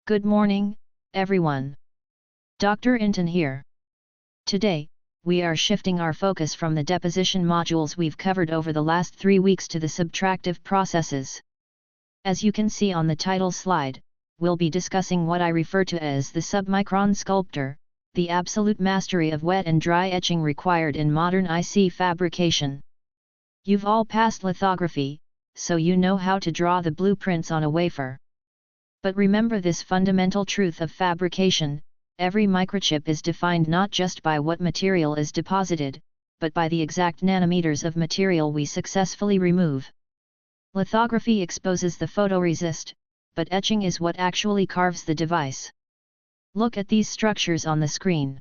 Good morning, everyone. Dr. Inton here. Today, we are shifting our focus from the deposition modules we've covered over the last 3 weeks to the subtractive processes. As you can see on the title slide, we'll be discussing what I refer to as the submicron sculptor, the absolute mastery of wet and dry etching required in modern IC fabrication. You've all passed lithography, so you know how to draw the blueprints on a wafer. But remember this fundamental truth of fabrication: every microchip is defined not just by what material is deposited, but by the exact nanometers of material we successfully remove. Lithography exposes the photoresist, but etching is what actually carves the device. Look at these structures on the screen.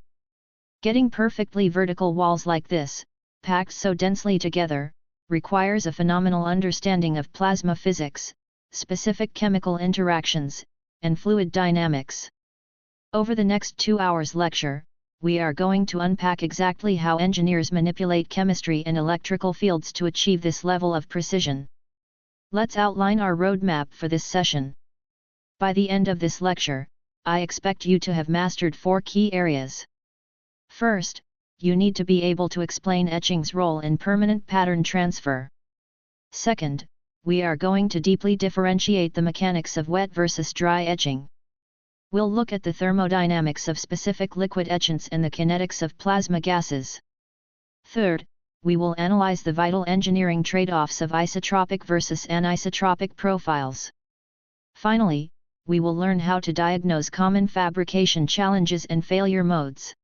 Getting perfectly vertical walls like this, packed so densely together, requires a phenomenal understanding of plasma physics, specific chemical interactions, and fluid dynamics. Over the next 2 hours lecture, we are going to unpack exactly how engineers manipulate chemistry and electrical fields to achieve this level of precision. Let's outline our roadmap for this session. By the end of this lecture, I expect you to have mastered 4 key areas. First, you need to be able to explain etching's role in permanent pattern transfer. Second, we are going to deeply differentiate the mechanics of wet versus dry etching. We'll look at the thermodynamics of specific liquid etchants and the kinetics of plasma gases. Third, we will analyze the vital engineering trade-offs of isotropic versus anisotropic profiles. Finally, we will learn how to diagnose common fabrication challenges and failure modes.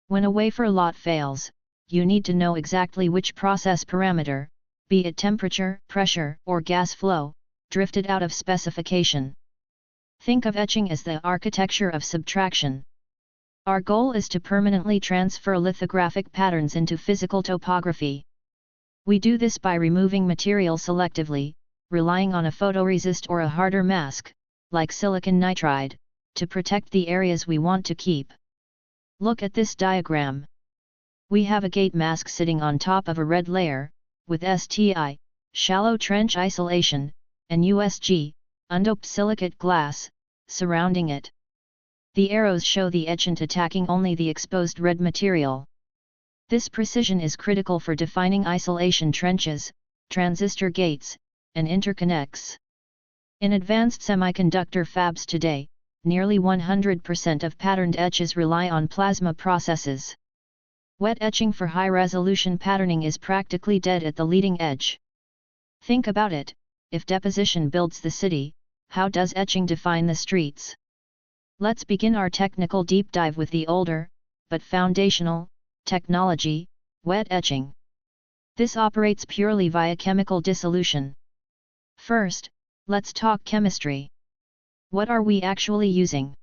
When a wafer lot fails, you need to know exactly which process parameter, be it temperature, pressure, or gas flow, drifted out of specification. Think of etching as the architecture of subtraction. Our goal is to permanently transfer lithographic patterns into physical topography. We do this by removing material selectively, relying on a photoresist or a harder mask, like silicon nitride, to protect the areas we want to keep. Look at this diagram. We have a gate mask sitting on top of a red layer, with STI, shallow trench isolation, and USG, undoped silicate glass, surrounding it. The arrows show the etchant attacking only the exposed red material. This precision is critical for defining isolation trenches, transistor gates, and interconnects. In advanced semiconductor fabs today, nearly 100% of patterned etches rely on plasma processes. Wet etching for high-resolution patterning is practically dead at the leading edge. Think about it: if deposition builds the city, how does etching define the streets? Let's begin our technical deep dive with the older, but foundational, technology, wet etching. This operates purely via chemical dissolution. First, let's talk chemistry. What are we actually using?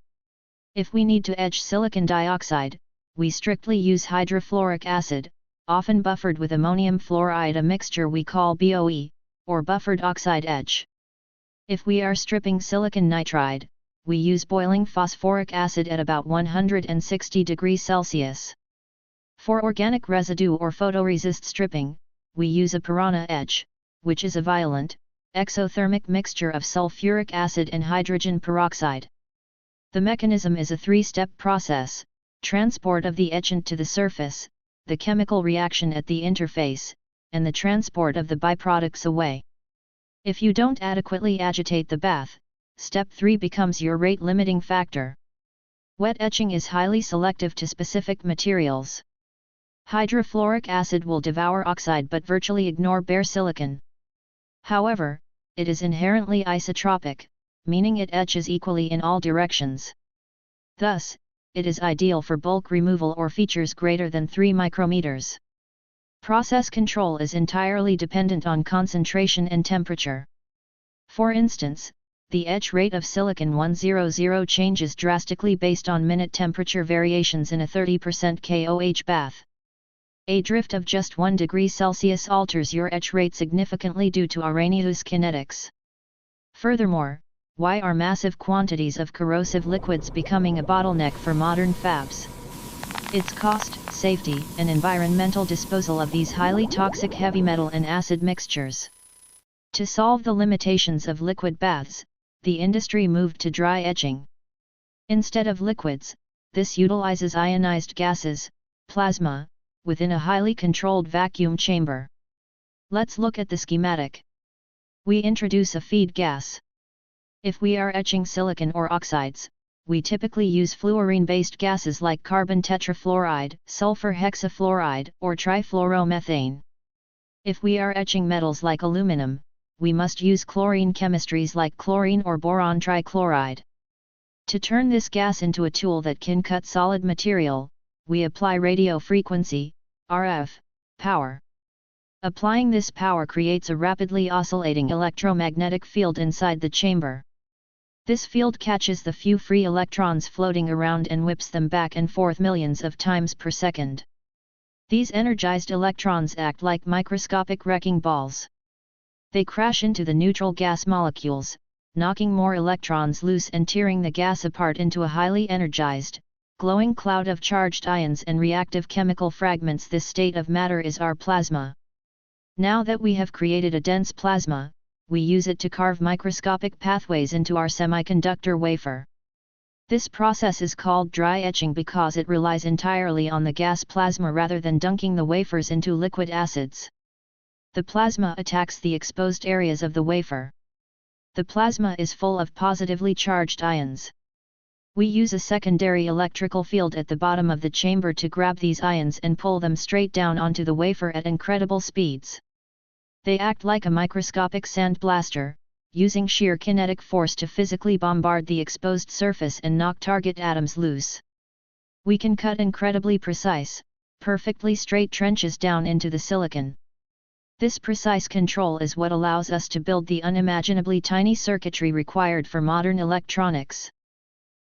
If we need to etch silicon dioxide, we strictly use hydrofluoric acid, often buffered with ammonium fluoride, a mixture we call BOE, or buffered oxide etch. If we are stripping silicon nitride, we use boiling phosphoric acid at about 160 degrees Celsius. For organic residue or photoresist stripping, we use a piranha etch, which is a violent, exothermic mixture of sulfuric acid and hydrogen peroxide. The mechanism is a 3-step process: transport of the etchant to the surface, the chemical reaction at the interface, and the transport of the byproducts away. If you don't adequately agitate the bath, step 3 becomes your rate limiting factor. Wet etching is highly selective to specific materials. Hydrofluoric acid will devour oxide but virtually ignore bare silicon. However, it is inherently isotropic, meaning it etches equally in all directions. Thus, it is ideal for bulk removal or features greater than 3 micrometers. Process control is entirely dependent on concentration and temperature. For instance, the etch rate of silicon 100 changes drastically based on minute temperature variations in a 30% KOH bath. A drift of just 1 degree Celsius alters your etch rate significantly due to Arrhenius kinetics. Furthermore, why are massive quantities of corrosive liquids becoming a bottleneck for modern fabs? It's cost, safety, and environmental disposal of these highly toxic heavy metal and acid mixtures. To solve the limitations of liquid baths, the industry moved to dry etching. Instead of liquids, this utilizes ionized gases, plasma, within a highly controlled vacuum chamber. Let's look at the schematic. We introduce a feed gas. If we are etching silicon or oxides, we typically use fluorine-based gases like carbon tetrafluoride, sulfur hexafluoride, or trifluoromethane. If we are etching metals like aluminum, we must use chlorine chemistries like chlorine or boron trichloride. To turn this gas into a tool that can cut solid material, we apply radio frequency, RF, power. Applying this power creates a rapidly oscillating electromagnetic field inside the chamber. This field catches the few free electrons floating around and whips them back and forth millions of times per second. These energized electrons act like microscopic wrecking balls. They crash into the neutral gas molecules, knocking more electrons loose and tearing the gas apart into a highly energized, glowing cloud of charged ions and reactive chemical fragments. This state of matter is our plasma. Now that we have created a dense plasma, we use it to carve microscopic pathways into our semiconductor wafer. This process is called dry etching because it relies entirely on the gas plasma rather than dunking the wafers into liquid acids. The plasma attacks the exposed areas of the wafer. The plasma is full of positively charged ions. We use a secondary electrical field at the bottom of the chamber to grab these ions and pull them straight down onto the wafer at incredible speeds. They act like a microscopic sandblaster, using sheer kinetic force to physically bombard the exposed surface and knock target atoms loose. We can cut incredibly precise, perfectly straight trenches down into the silicon. This precise control is what allows us to build the unimaginably tiny circuitry required for modern electronics.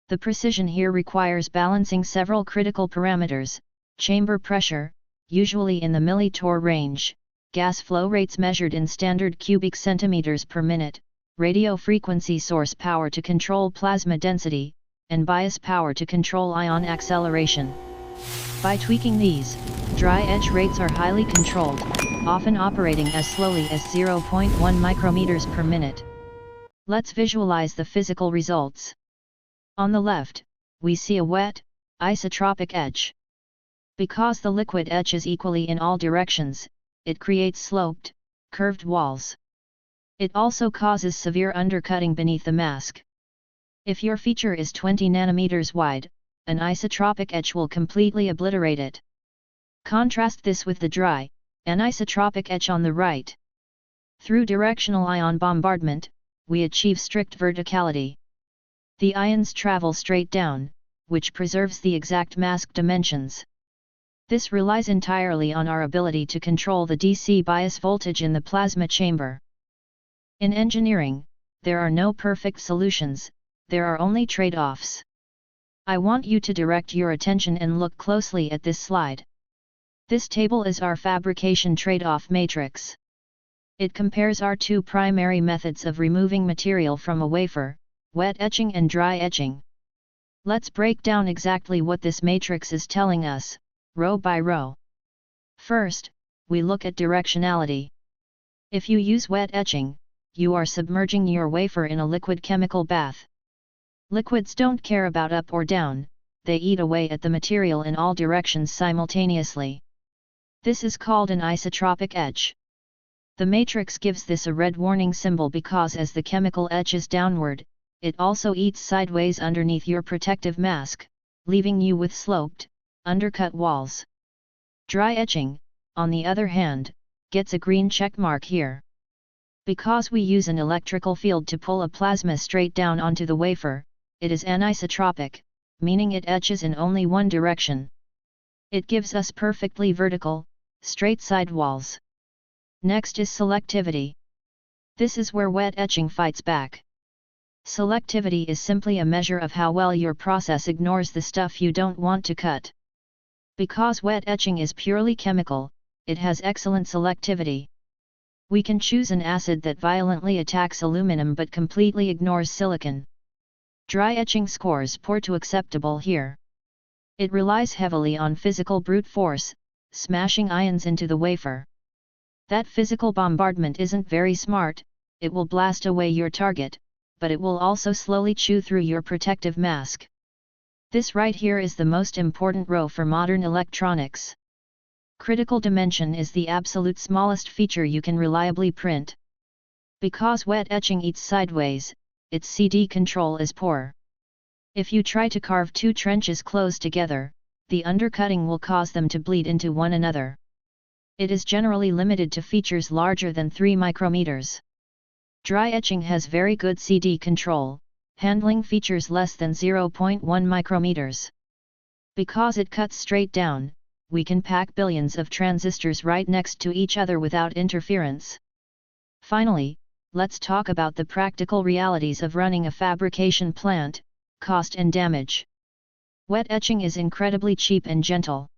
The precision here requires balancing several critical parameters: chamber pressure, usually in the millitorr range, gas flow rates measured in standard cubic centimeters per minute, radio frequency source power to control plasma density, and bias power to control ion acceleration. By tweaking these, dry etch rates are highly controlled, often operating as slowly as 0.1 micrometers per minute. Let's visualize the physical results. On the left, we see a wet, isotropic etch. Because the liquid etches equally in all directions, it creates sloped, curved walls. It also causes severe undercutting beneath the mask. If your feature is 20 nanometers wide, an isotropic etch will completely obliterate it. Contrast this with the dry, anisotropic etch on the right. Through directional ion bombardment, we achieve strict verticality. The ions travel straight down, which preserves the exact mask dimensions. This relies entirely on our ability to control the DC bias voltage in the plasma chamber. In engineering, there are no perfect solutions, there are only trade-offs. I want you to direct your attention and look closely at this slide. This table is our fabrication trade-off matrix. It compares our two primary methods of removing material from a wafer, wet etching and dry etching. Let's break down exactly what this matrix is telling us, row by row. First, we look at directionality. If you use wet etching, you are submerging your wafer in a liquid chemical bath. Liquids don't care about up or down, they eat away at the material in all directions simultaneously. This is called an isotropic etch. The matrix gives this a red warning symbol because as the chemical etches downward, it also eats sideways underneath your protective mask, leaving you with sloped, undercut walls. Dry etching, on the other hand, gets a green check mark here. Because we use an electrical field to pull a plasma straight down onto the wafer, it is anisotropic, meaning it etches in only one direction. It gives us perfectly vertical, straight side walls. Next is selectivity. This is where wet etching fights back. Selectivity is simply a measure of how well your process ignores the stuff you don't want to cut. Because wet etching is purely chemical, it has excellent selectivity. We can choose an acid that violently attacks aluminum but completely ignores silicon. Dry etching scores poor to acceptable here. It relies heavily on physical brute force, smashing ions into the wafer. That physical bombardment isn't very smart, it will blast away your target, but it will also slowly chew through your protective mask. This right here is the most important row for modern electronics. Critical dimension is the absolute smallest feature you can reliably print. Because wet etching eats sideways, its CD control is poor. If you try to carve two trenches close together, the undercutting will cause them to bleed into one another. It is generally limited to features larger than 3 micrometers. Dry etching has very good CD control, handling features less than 0.1 micrometers. Because it cuts straight down, we can pack billions of transistors right next to each other without interference. Finally, let's talk about the practical realities of running a fabrication plant, cost and damage. Wet etching is incredibly cheap and gentle.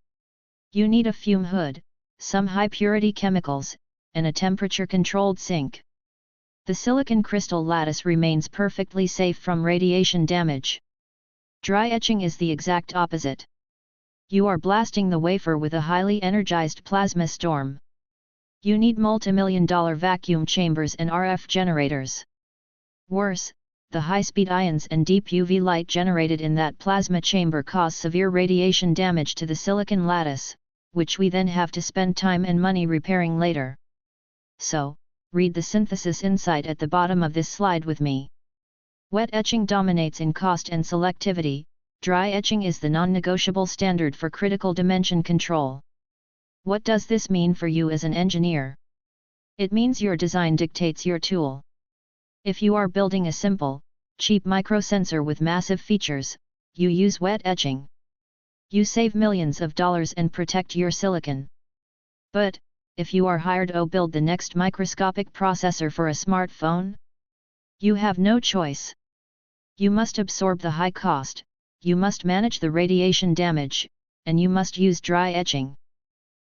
You need a fume hood, some high-purity chemicals, and a temperature-controlled sink. The silicon crystal lattice remains perfectly safe from radiation damage. Dry etching is the exact opposite. You are blasting the wafer with a highly energized plasma storm. You need multimillion-dollar vacuum chambers and RF generators. Worse, the high-speed ions and deep UV light generated in that plasma chamber cause severe radiation damage to the silicon lattice, which we then have to spend time and money repairing later. So, read the synthesis insight at the bottom of this slide with me. Wet etching dominates in cost and selectivity, dry etching is the non-negotiable standard for critical dimension control. What does this mean for you as an engineer? It means your design dictates your tool. If you are building a simple, cheap microsensor with massive features, you use wet etching. You save millions of dollars and protect your silicon. But, if you are hired to build the next microscopic processor for a smartphone, you have no choice. You must absorb the high cost, you must manage the radiation damage, and you must use dry etching.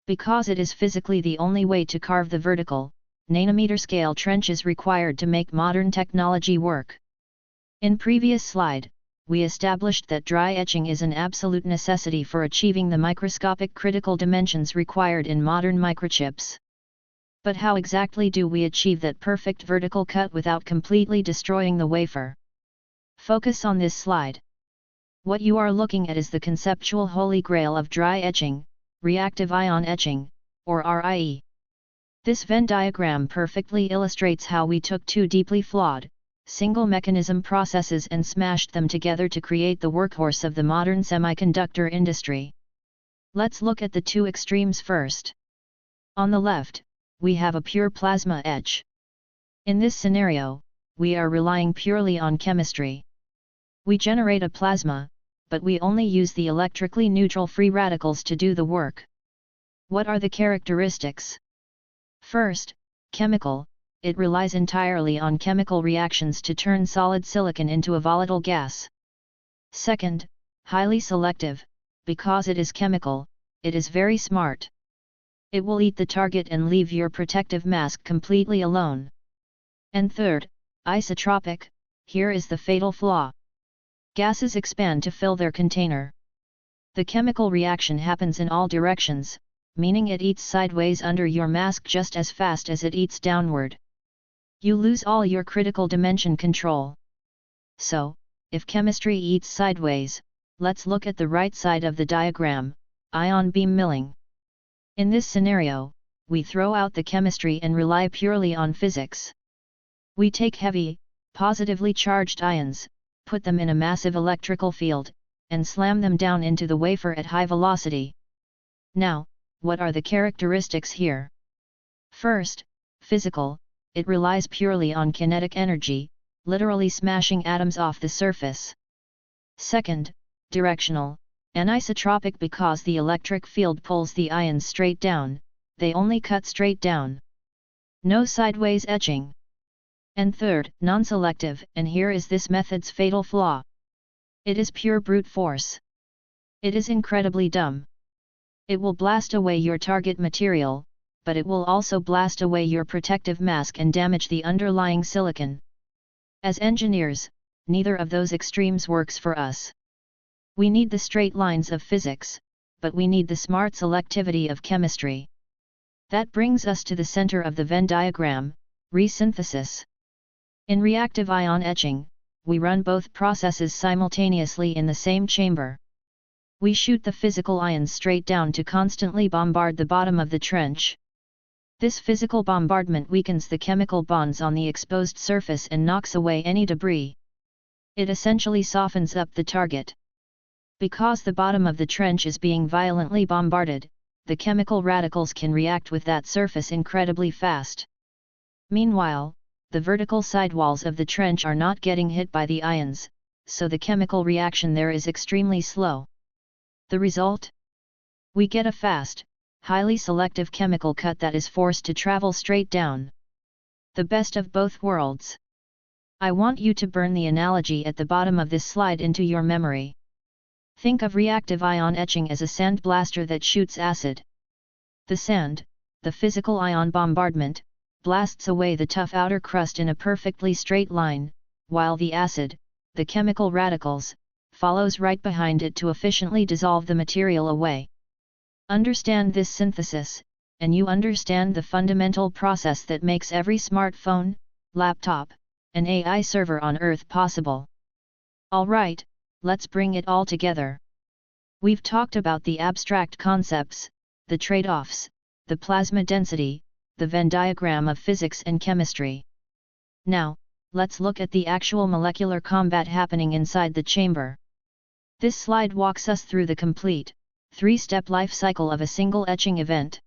Because it is physically the only way to carve the vertical, nanometer scale trenches required to make modern technology work. In previous slide, we established that dry etching is an absolute necessity for achieving the microscopic critical dimensions required in modern microchips. But how exactly do we achieve that perfect vertical cut without completely destroying the wafer? Focus on this slide. What you are looking at is the conceptual holy grail of dry etching, reactive ion etching, or RIE. This Venn diagram perfectly illustrates how we took two deeply flawed, single mechanism processes and smashed them together to create the workhorse of the modern semiconductor industry. Let's look at the two extremes first. On the left, we have a pure plasma etch. In this scenario, we are relying purely on chemistry. We generate a plasma, but we only use the electrically neutral free radicals to do the work. What are the characteristics? First, chemical. It relies entirely on chemical reactions to turn solid silicon into a volatile gas. Second, highly selective. Because it is chemical, it is very smart. It will eat the target and leave your protective mask completely alone. And third, isotropic. Here is the fatal flaw. Gases expand to fill their container. The chemical reaction happens in all directions, meaning it eats sideways under your mask just as fast as it eats downward. You lose all your critical dimension control. So, if chemistry eats sideways, let's look at the right side of the diagram, ion beam milling. In this scenario, we throw out the chemistry and rely purely on physics. We take heavy, positively charged ions, put them in a massive electrical field, and slam them down into the wafer at high velocity. Now, what are the characteristics here? First, physical. It relies purely on kinetic energy, literally smashing atoms off the surface. Second, directional, anisotropic because the electric field pulls the ions straight down, they only cut straight down. No sideways etching. And third, non-selective, and here is this method's fatal flaw. It is pure brute force. It is incredibly dumb. It will blast away your target material, but it will also blast away your protective mask and damage the underlying silicon. As engineers, neither of those extremes works for us. We need the straight lines of physics, but we need the smart selectivity of chemistry. That brings us to the center of the Venn diagram, resynthesis. In reactive ion etching, we run both processes simultaneously in the same chamber. We shoot the physical ions straight down to constantly bombard the bottom of the trench. This physical bombardment weakens the chemical bonds on the exposed surface and knocks away any debris. It essentially softens up the target. Because the bottom of the trench is being violently bombarded, the chemical radicals can react with that surface incredibly fast. Meanwhile, the vertical sidewalls of the trench are not getting hit by the ions, so the chemical reaction there is extremely slow. The result? We get a fast, highly selective chemical cut that is forced to travel straight down. The best of both worlds. I want you to burn the analogy at the bottom of this slide into your memory. Think of reactive ion etching as a sandblaster that shoots acid. The sand, the physical ion bombardment, blasts away the tough outer crust in a perfectly straight line, while the acid, the chemical radicals, follows right behind it to efficiently dissolve the material away. Understand this synthesis, and you understand the fundamental process that makes every smartphone, laptop, and AI server on Earth possible. Alright, let's bring it all together. We've talked about the abstract concepts, the trade-offs, the plasma density, the Venn diagram of physics and chemistry. Now, let's look at the actual molecular combat happening inside the chamber. This slide walks us through the complete, three-step life cycle of a single etching event.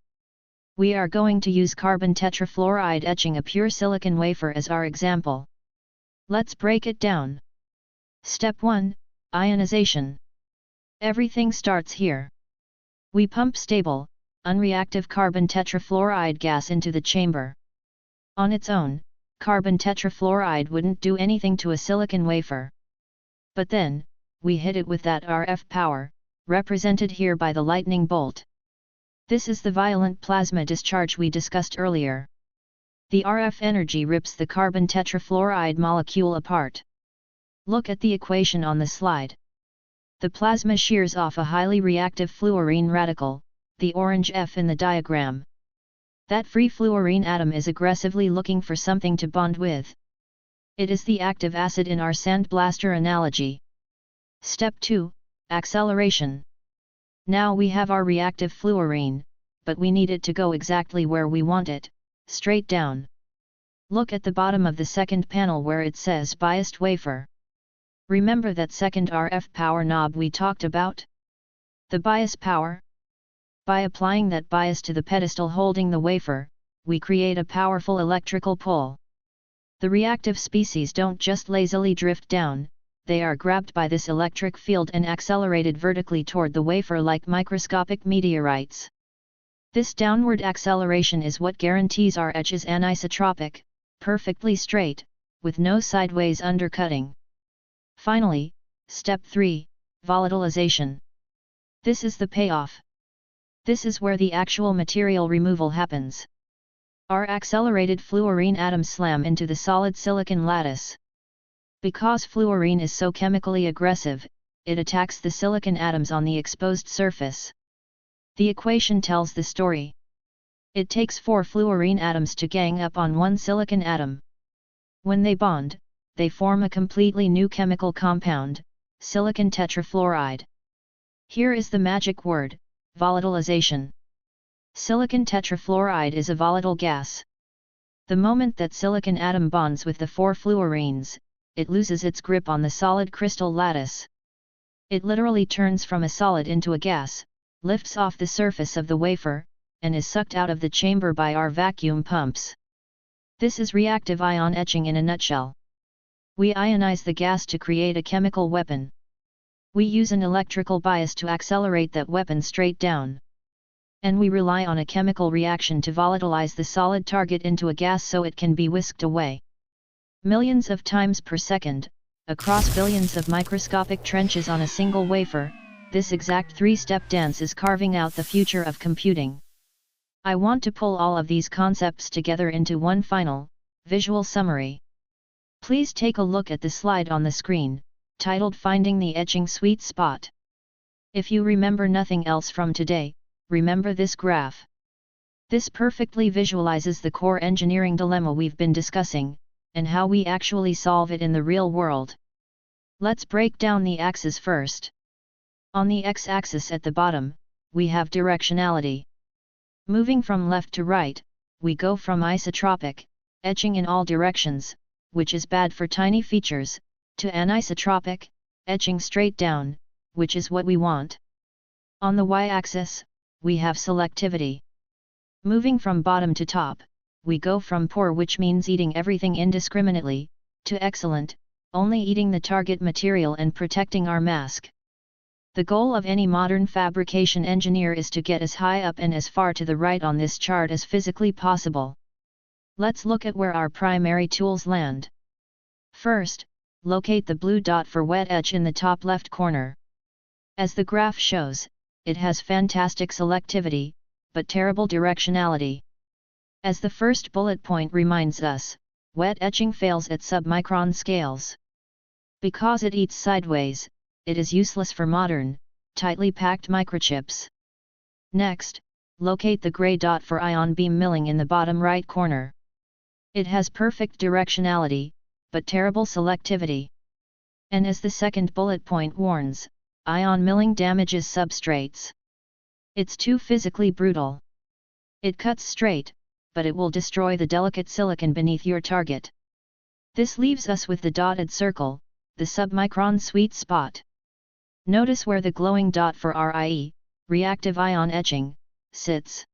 We are going to use carbon tetrafluoride etching a pure silicon wafer as our example. Let's break it down. Step 1, ionization. Everything starts here. We pump stable, unreactive carbon tetrafluoride gas into the chamber. On its own, carbon tetrafluoride wouldn't do anything to a silicon wafer. But then, we hit it with that RF power, represented here by the lightning bolt. This is the violent plasma discharge we discussed earlier. The RF energy rips the carbon tetrafluoride molecule apart. Look at the equation on the slide. The plasma shears off a highly reactive fluorine radical, the orange F in the diagram. That free fluorine atom is aggressively looking for something to bond with. It is the active acid in our sandblaster analogy. Step 2, acceleration. Now we have our reactive fluorine, but we need it to go exactly where we want it, straight down. Look at the bottom of the second panel where it says biased wafer. Remember that second RF power knob we talked about? The bias power? By applying that bias to the pedestal holding the wafer, we create a powerful electrical pull. The reactive species don't just lazily drift down, they are grabbed by this electric field and accelerated vertically toward the wafer like microscopic meteorites. This downward acceleration is what guarantees our etch is anisotropic, perfectly straight, with no sideways undercutting. Finally, step 3, volatilization. This is the payoff. This is where the actual material removal happens. Our accelerated fluorine atoms slam into the solid silicon lattice. Because fluorine is so chemically aggressive, it attacks the silicon atoms on the exposed surface. The equation tells the story. It takes 4 fluorine atoms to gang up on one silicon atom. When they bond, they form a completely new chemical compound, silicon tetrafluoride. Here is the magic word, volatilization. Silicon tetrafluoride is a volatile gas. The moment that silicon atom bonds with the 4 fluorines, it loses its grip on the solid crystal lattice. It literally turns from a solid into a gas, lifts off the surface of the wafer, and is sucked out of the chamber by our vacuum pumps. This is reactive ion etching in a nutshell. We ionize the gas to create a chemical weapon. We use an electrical bias to accelerate that weapon straight down. And we rely on a chemical reaction to volatilize the solid target into a gas so it can be whisked away. Millions of times per second, across billions of microscopic trenches on a single wafer, this exact 3-step dance is carving out the future of computing. I want to pull all of these concepts together into one final, visual summary. Please take a look at the slide on the screen, titled Finding the Etching Sweet Spot. If you remember nothing else from today, remember this graph. This perfectly visualizes the core engineering dilemma we've been discussing, and how we actually solve it in the real world. Let's break down the axes first. On the x-axis at the bottom, we have directionality. Moving from left to right, we go from isotropic, etching in all directions, which is bad for tiny features, to anisotropic, etching straight down, which is what we want. On the y-axis, we have selectivity. Moving from bottom to top, we go from poor, which means eating everything indiscriminately, to excellent, only eating the target material and protecting our mask. The goal of any modern fabrication engineer is to get as high up and as far to the right on this chart as physically possible. Let's look at where our primary tools land. First, locate the blue dot for wet etch in the top left corner. As the graph shows, it has fantastic selectivity, but terrible directionality. As the first bullet point reminds us, wet etching fails at submicron scales. Because it eats sideways, it is useless for modern, tightly packed microchips. Next, locate the gray dot for ion beam milling in the bottom right corner. It has perfect directionality, but terrible selectivity. And as the second bullet point warns, ion milling damages substrates. It's too physically brutal. It cuts straight, but it will destroy the delicate silicon beneath your target. This leaves us with the dotted circle, the submicron sweet spot. Notice where the glowing dot for RIE, reactive ion etching, sits.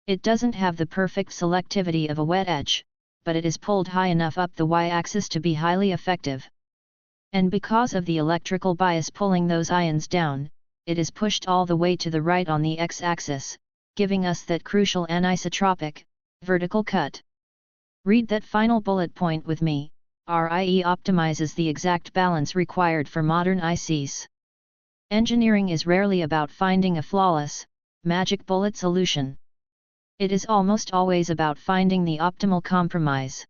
It doesn't have the perfect selectivity of a wet etch, but it is pulled high enough up the y-axis to be highly effective. And because of the electrical bias pulling those ions down, it is pushed all the way to the right on the x-axis, giving us that crucial anisotropic, vertical cut. Read that final bullet point with me. RIE optimizes the exact balance required for modern ICs. Engineering is rarely about finding a flawless, magic bullet solution. It is almost always about finding the optimal compromise.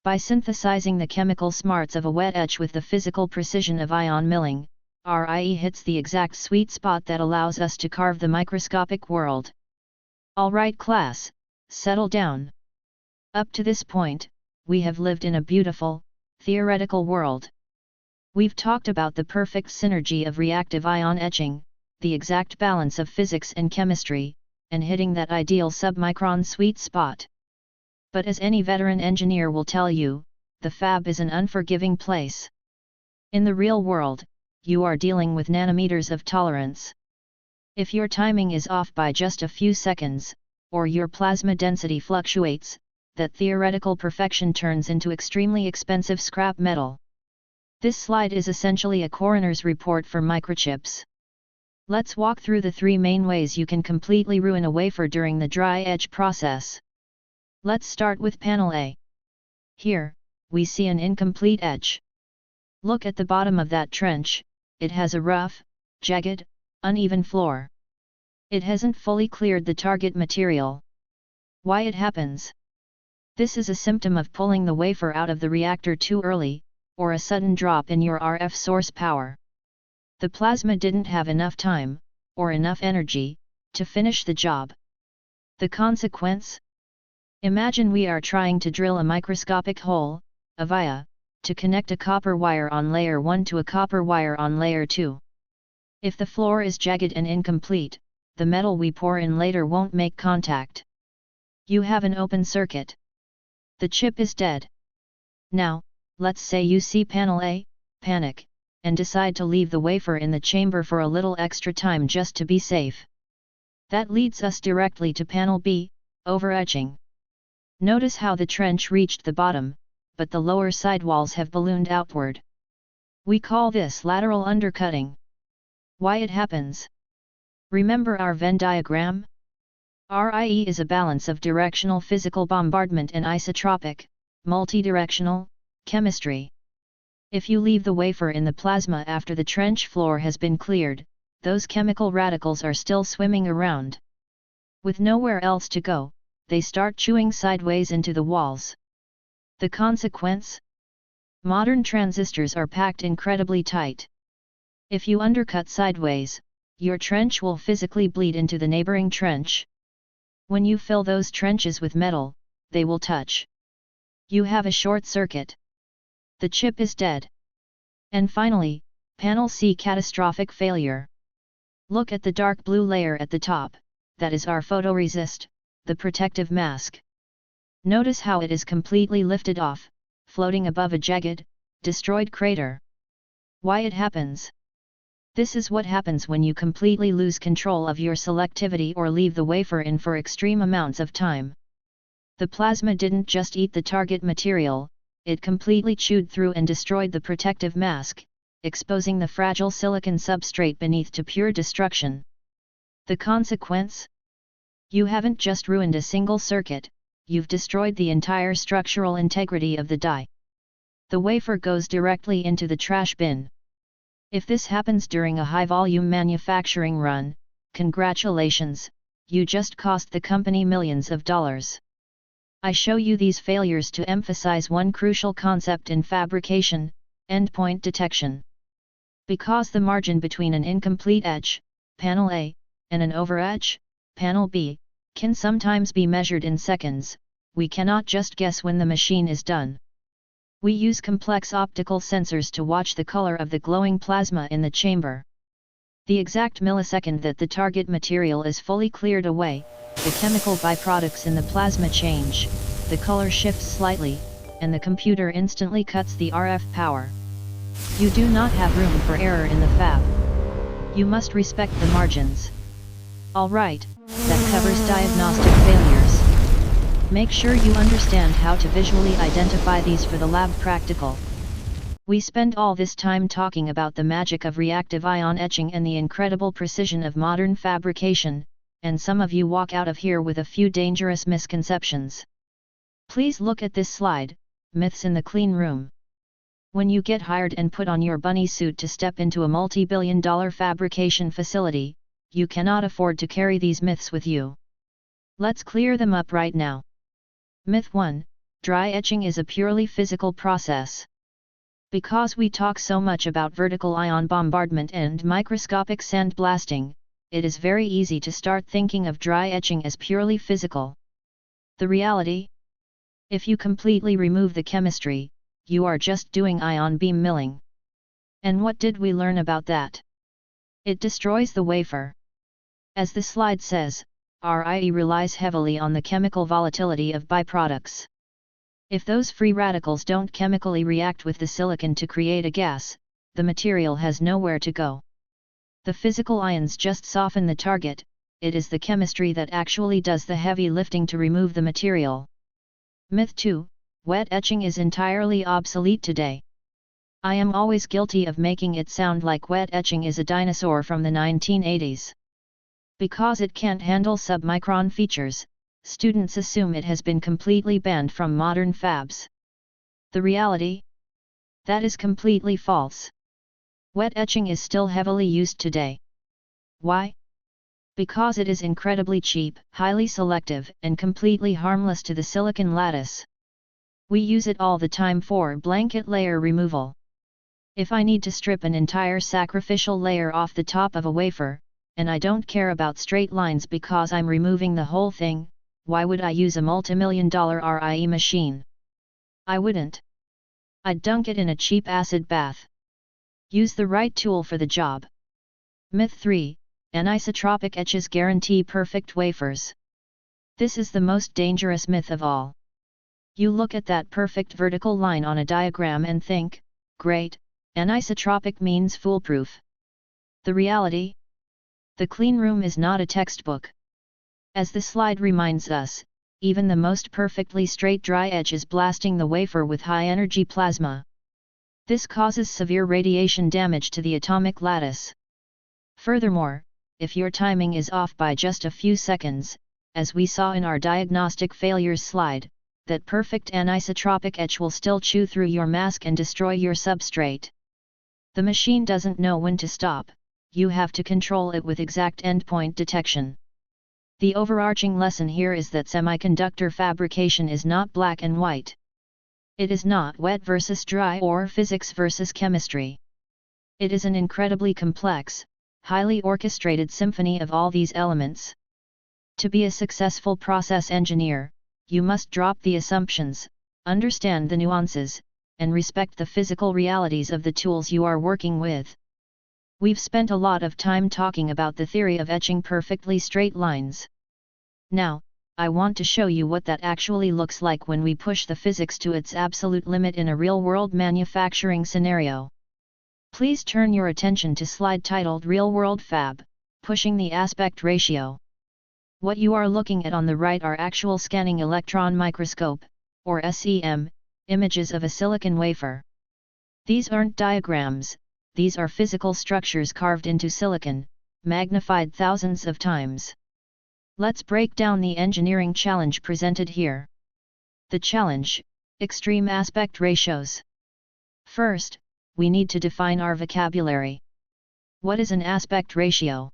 By synthesizing the chemical smarts of a wet etch with the physical precision of ion milling, RIE hits the exact sweet spot that allows us to carve the microscopic world. Alright class, settle down. Up to this point, we have lived in a beautiful, theoretical world. We've talked about the perfect synergy of reactive ion etching, the exact balance of physics and chemistry, and hitting that ideal submicron sweet spot. But as any veteran engineer will tell you, the fab is an unforgiving place. In the real world, you are dealing with nanometers of tolerance. If your timing is off by just a few seconds, or your plasma density fluctuates, that theoretical perfection turns into extremely expensive scrap metal. This slide is essentially a coroner's report for microchips. Let's walk through the three main ways you can completely ruin a wafer during the dry etch process. Let's start with panel A. Here, we see an incomplete etch. Look at the bottom of that trench, it has a rough, jagged, uneven floor. It hasn't fully cleared the target material. Why it happens? This is a symptom of pulling the wafer out of the reactor too early, or a sudden drop in your RF source power. The plasma didn't have enough time, or enough energy, to finish the job. The consequence? Imagine we are trying to drill a microscopic hole, a via, to connect a copper wire on layer 1 to a copper wire on layer 2. If the floor is jagged and incomplete, the metal we pour in later won't make contact. You have an open circuit. The chip is dead. Now, let's say you see panel A, panic, and decide to leave the wafer in the chamber for a little extra time just to be safe. That leads us directly to panel B, overetching. Notice how the trench reached the bottom, but the lower sidewalls have ballooned outward. We call this lateral undercutting. Why it happens? Remember our Venn diagram? RIE is a balance of directional physical bombardment and isotropic, multidirectional, chemistry. If you leave the wafer in the plasma after the trench floor has been cleared, those chemical radicals are still swimming around. With nowhere else to go, they start chewing sideways into the walls. The consequence? Modern transistors are packed incredibly tight. If you undercut sideways, your trench will physically bleed into the neighboring trench. When you fill those trenches with metal, they will touch. You have a short circuit. The chip is dead. And finally, Panel C catastrophic failure. Look at the dark blue layer at the top, that is our photoresist, the protective mask. Notice how it is completely lifted off, floating above a jagged, destroyed crater. Why it happens? This is what happens when you completely lose control of your selectivity or leave the wafer in for extreme amounts of time. The plasma didn't just eat the target material, it completely chewed through and destroyed the protective mask, exposing the fragile silicon substrate beneath to pure destruction. The consequence? You haven't just ruined a single circuit, you've destroyed the entire structural integrity of the die. The wafer goes directly into the trash bin. If this happens during a high-volume manufacturing run, congratulations, you just cost the company millions of dollars. I show you these failures to emphasize one crucial concept in fabrication: endpoint detection. Because the margin between an incomplete etch, panel A, and an over-etch, panel B, can sometimes be measured in seconds, we cannot just guess when the machine is done. We use complex optical sensors to watch the color of the glowing plasma in the chamber. The exact millisecond that the target material is fully cleared away, the chemical byproducts in the plasma change, the color shifts slightly, and the computer instantly cuts the RF power. You do not have room for error in the fab. You must respect the margins. Alright, that covers diagnostic failures. Make sure you understand how to visually identify these for the lab practical. We spend all this time talking about the magic of reactive ion etching and the incredible precision of modern fabrication, and some of you walk out of here with a few dangerous misconceptions. Please look at this slide, Myths in the Clean Room. When you get hired and put on your bunny suit to step into a multi-billion-dollar fabrication facility, you cannot afford to carry these myths with you. Let's clear them up right now. Myth 1: dry etching is a purely physical process. Because we talk so much about vertical ion bombardment and microscopic sandblasting, it is very easy to start thinking of dry etching as purely physical. The reality? If you completely remove the chemistry, you are just doing ion beam milling. And what did we learn about that? It destroys the wafer. As the slide says, RIE relies heavily on the chemical volatility of byproducts. If those free radicals don't chemically react with the silicon to create a gas, the material has nowhere to go. The physical ions just soften the target, it is the chemistry that actually does the heavy lifting to remove the material. Myth 2: wet etching is entirely obsolete today. I am always guilty of making it sound like wet etching is a dinosaur from the 1980s. Because it can't handle submicron features, students assume it has been completely banned from modern fabs. The reality? That is completely false. Wet etching is still heavily used today. Why? Because it is incredibly cheap, highly selective, and completely harmless to the silicon lattice. We use it all the time for blanket layer removal. If I need to strip an entire sacrificial layer off the top of a wafer, and I don't care about straight lines because I'm removing the whole thing, why would I use a multimillion-dollar RIE machine? I wouldn't. I'd dunk it in a cheap acid bath. Use the right tool for the job. Myth 3: anisotropic etches guarantee perfect wafers. This is the most dangerous myth of all. You look at that perfect vertical line on a diagram and think, great, anisotropic means foolproof. The reality? The clean room is not a textbook. As the slide reminds us, even the most perfectly straight dry etch is blasting the wafer with high-energy plasma. This causes severe radiation damage to the atomic lattice. Furthermore, if your timing is off by just a few seconds, as we saw in our diagnostic failures slide, that perfect anisotropic etch will still chew through your mask and destroy your substrate. The machine doesn't know when to stop, you have to control it with exact endpoint detection. The overarching lesson here is that semiconductor fabrication is not black and white. It is not wet versus dry or physics versus chemistry. It is an incredibly complex, highly orchestrated symphony of all these elements. To be a successful process engineer, you must drop the assumptions, understand the nuances, and respect the physical realities of the tools you are working with. We've spent a lot of time talking about the theory of etching perfectly straight lines. Now, I want to show you what that actually looks like when we push the physics to its absolute limit in a real-world manufacturing scenario. Please turn your attention to slide titled Real-World Fab, Pushing the Aspect Ratio. What you are looking at on the right are actual scanning electron microscope, or SEM, images of a silicon wafer. These aren't diagrams, these are physical structures carved into silicon, magnified thousands of times. Let's break down the engineering challenge presented here. The challenge: extreme aspect ratios. First, we need to define our vocabulary. What is an aspect ratio?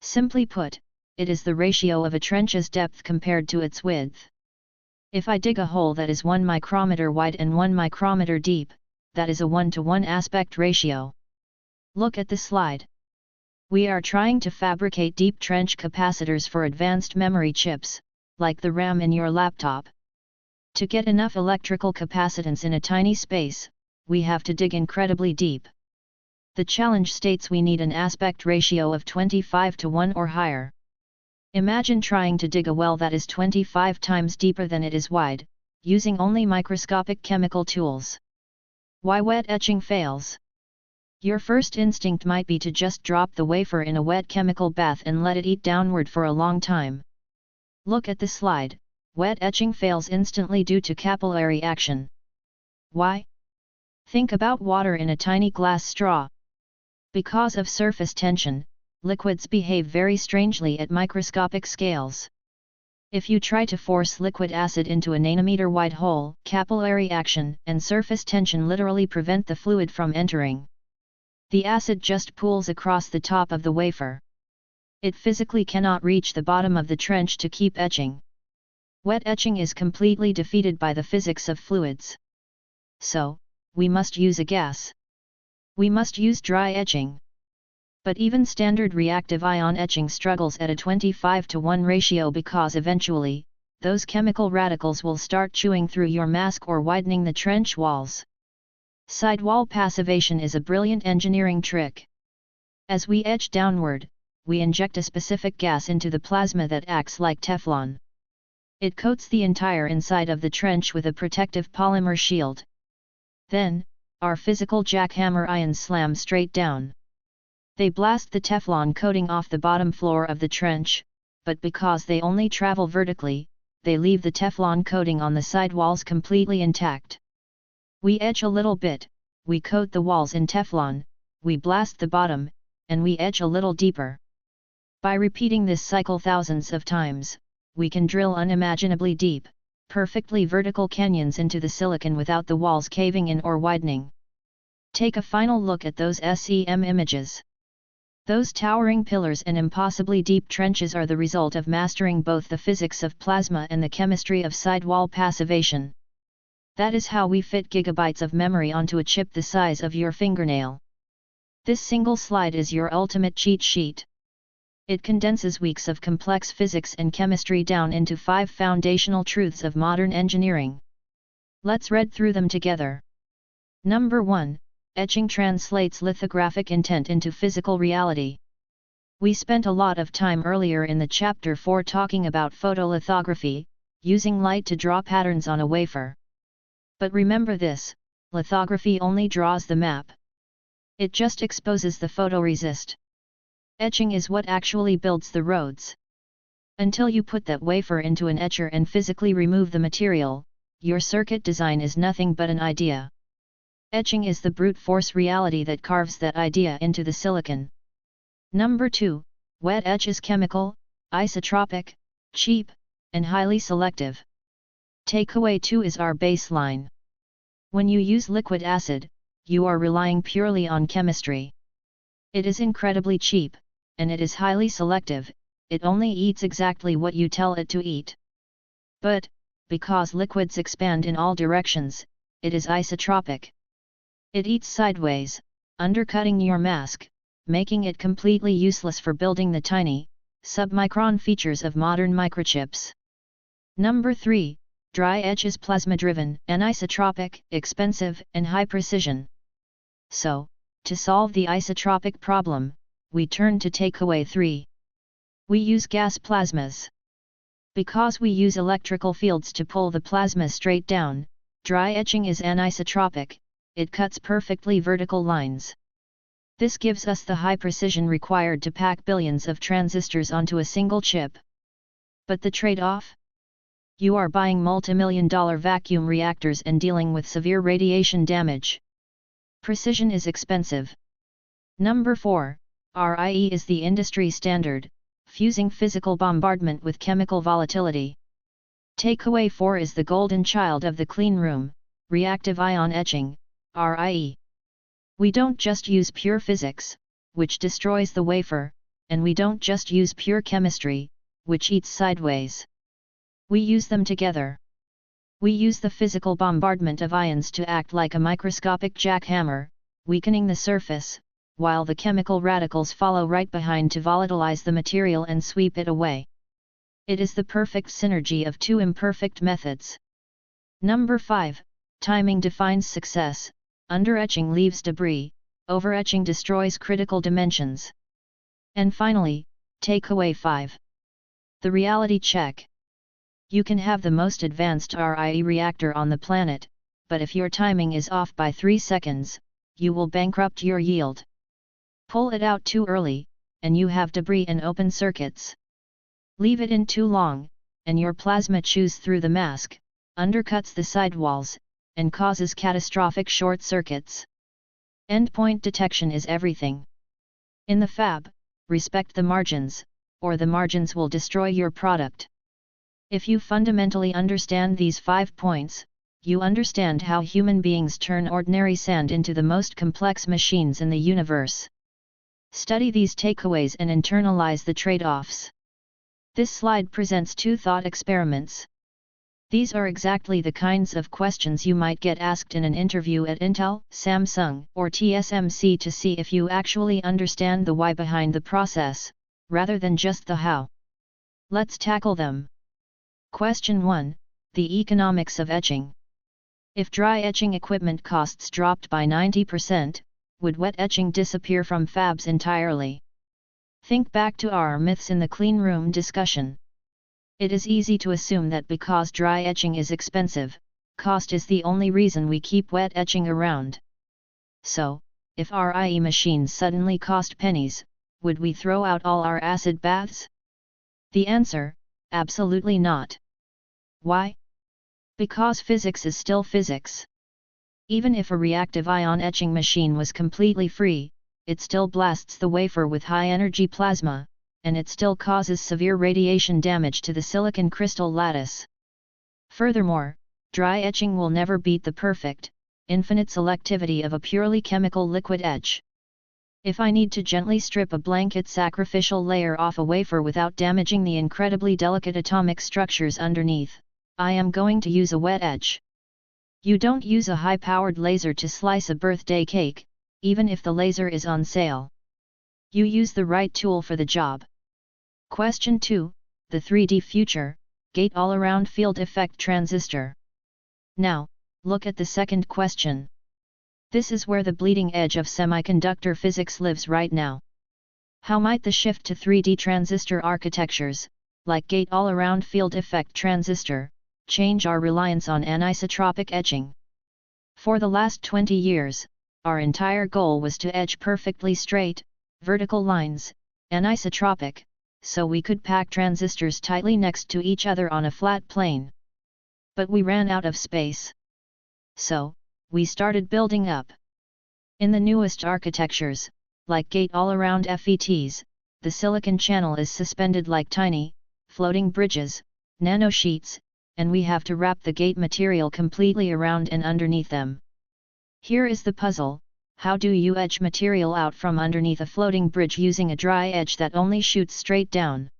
Simply put, it is the ratio of a trench's depth compared to its width. If I dig a hole that is 1 micrometer wide and 1 micrometer deep, that is a 1-to-1 aspect ratio. Look at the slide. We are trying to fabricate deep trench capacitors for advanced memory chips, like the RAM in your laptop. To get enough electrical capacitance in a tiny space, we have to dig incredibly deep. The challenge states we need an aspect ratio of 25-to-1 or higher. Imagine trying to dig a well that is 25 times deeper than it is wide, using only microscopic chemical tools. Why wet etching fails? Your first instinct might be to just drop the wafer in a wet chemical bath and let it eat downward for a long time. Look at the slide. Wet etching fails instantly due to capillary action. Why? Think about water in a tiny glass straw. Because of surface tension, liquids behave very strangely at microscopic scales. If you try to force liquid acid into a nanometer-wide hole, capillary action and surface tension literally prevent the fluid from entering. The acid just pools across the top of the wafer. It physically cannot reach the bottom of the trench to keep etching. Wet etching is completely defeated by the physics of fluids. So, we must use a gas. We must use dry etching. But even standard reactive ion etching struggles at a 25-to-1 ratio because eventually, those chemical radicals will start chewing through your mask or widening the trench walls. Sidewall passivation is a brilliant engineering trick. As we etch downward, we inject a specific gas into the plasma that acts like Teflon. It coats the entire inside of the trench with a protective polymer shield. Then, our physical jackhammer ions slam straight down. They blast the Teflon coating off the bottom floor of the trench, but because they only travel vertically, they leave the Teflon coating on the side walls completely intact. We etch a little bit, we coat the walls in Teflon, we blast the bottom, and we etch a little deeper. By repeating this cycle thousands of times, we can drill unimaginably deep, perfectly vertical canyons into the silicon without the walls caving in or widening. Take a final look at those SEM images. Those towering pillars and impossibly deep trenches are the result of mastering both the physics of plasma and the chemistry of sidewall passivation. That is how we fit gigabytes of memory onto a chip the size of your fingernail. This single slide is your ultimate cheat sheet. It condenses weeks of complex physics and chemistry down into 5 foundational truths of modern engineering. Let's read through them together. Number 1. Etching translates lithographic intent into physical reality. We spent a lot of time earlier in the chapter 4 talking about photolithography, using light to draw patterns on a wafer. But remember this, lithography only draws the map. It just exposes the photoresist. Etching is what actually builds the roads. Until you put that wafer into an etcher and physically remove the material, your circuit design is nothing but an idea. Etching is the brute force reality that carves that idea into the silicon. Number 2, wet etch is chemical, isotropic, cheap, and highly selective. Takeaway 2 is our baseline. When you use liquid acid, you are relying purely on chemistry. It is incredibly cheap, and it is highly selective, it only eats exactly what you tell it to eat. But, because liquids expand in all directions, it is isotropic. It eats sideways, undercutting your mask, making it completely useless for building the tiny, submicron features of modern microchips. Number 3, Dry etch is plasma-driven, anisotropic, expensive, and high precision. So, to solve the isotropic problem, we turn to takeaway 3. We use gas plasmas. Because we use electrical fields to pull the plasma straight down, dry etching is anisotropic, it cuts perfectly vertical lines. This gives us the high precision required to pack billions of transistors onto a single chip. But the trade-off? You are buying multi-million-dollar vacuum reactors and dealing with severe radiation damage. Precision is expensive. Number 4, RIE is the industry standard, fusing physical bombardment with chemical volatility. Takeaway 4 is the golden child of the clean room, reactive ion etching, RIE. We don't just use pure physics, which destroys the wafer, and we don't just use pure chemistry, which eats sideways. We use them together. We use the physical bombardment of ions to act like a microscopic jackhammer, weakening the surface, while the chemical radicals follow right behind to volatilize the material and sweep it away. It is the perfect synergy of two imperfect methods. Number 5, timing defines success, underetching leaves debris, overetching destroys critical dimensions. And finally, takeaway 5. The reality check. You can have the most advanced RIE reactor on the planet, but if your timing is off by 3 seconds, you will bankrupt your yield. Pull it out too early, and you have debris and open circuits. Leave it in too long, and your plasma chews through the mask, undercuts the sidewalls, and causes catastrophic short circuits. Endpoint detection is everything. In the fab, respect the margins, or the margins will destroy your product. If you fundamentally understand these 5 points, you understand how human beings turn ordinary sand into the most complex machines in the universe. Study these takeaways and internalize the trade-offs. This slide presents 2 thought experiments. These are exactly the kinds of questions you might get asked in an interview at Intel, Samsung, or TSMC to see if you actually understand the why behind the process, rather than just the how. Let's tackle them. Question 1, the economics of etching. If dry etching equipment costs dropped by 90%, would wet etching disappear from fabs entirely? Think back to our myths in the clean room discussion. It is easy to assume that because dry etching is expensive, cost is the only reason we keep wet etching around. So, if RIE machines suddenly cost pennies, would we throw out all our acid baths? The answer, absolutely not. Why? Because physics is still physics. Even if a reactive ion etching machine was completely free, it still blasts the wafer with high-energy plasma, and it still causes severe radiation damage to the silicon crystal lattice. Furthermore, dry etching will never beat the perfect, infinite selectivity of a purely chemical liquid etch. If I need to gently strip a blanket sacrificial layer off a wafer without damaging the incredibly delicate atomic structures underneath, I am going to use a wet etch. You don't use a high-powered laser to slice a birthday cake, even if the laser is on sale. You use the right tool for the job. Question 2, the 3D future, gate-all-around field effect transistor. Now, look at the second question. This is where the bleeding edge of semiconductor physics lives right now. How might the shift to 3D transistor architectures, like gate-all-around field effect transistor, change our reliance on anisotropic etching? For the last 20 years, our entire goal was to etch perfectly straight, vertical lines, anisotropic, so we could pack transistors tightly next to each other on a flat plane. But we ran out of space. So, we started building up. In the newest architectures, like gate-all-around FETs, the silicon channel is suspended like tiny, floating bridges, nanosheets, and we have to wrap the gate material completely around and underneath them. Here is the puzzle: how do you etch material out from underneath a floating bridge using a dry etch that only shoots straight down?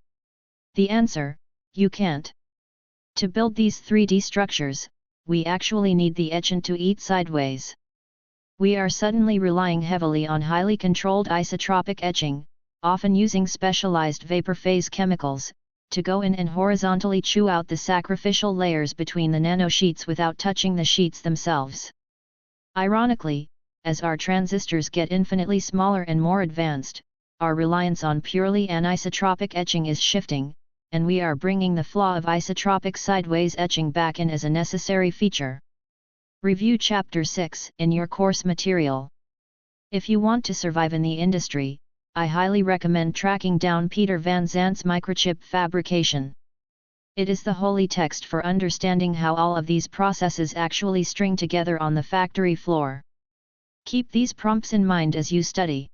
The answer: you can't. To build these 3D structures, we actually need the etchant to eat sideways. We are suddenly relying heavily on highly controlled isotropic etching, often using specialized vapor phase chemicals, to go in and horizontally chew out the sacrificial layers between the nanosheets without touching the sheets themselves. Ironically, as our transistors get infinitely smaller and more advanced, our reliance on purely anisotropic etching is shifting, and we are bringing the flaw of isotropic sideways etching back in as a necessary feature. Review Chapter 6 in your course material. If you want to survive in the industry, I highly recommend tracking down Peter Van Zandt's Microchip Fabrication. It is the holy text for understanding how all of these processes actually string together on the factory floor. Keep these prompts in mind as you study.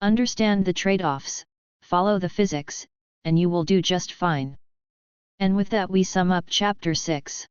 Understand the trade-offs, follow the physics, and you will do just fine. And with that we sum up Chapter 6.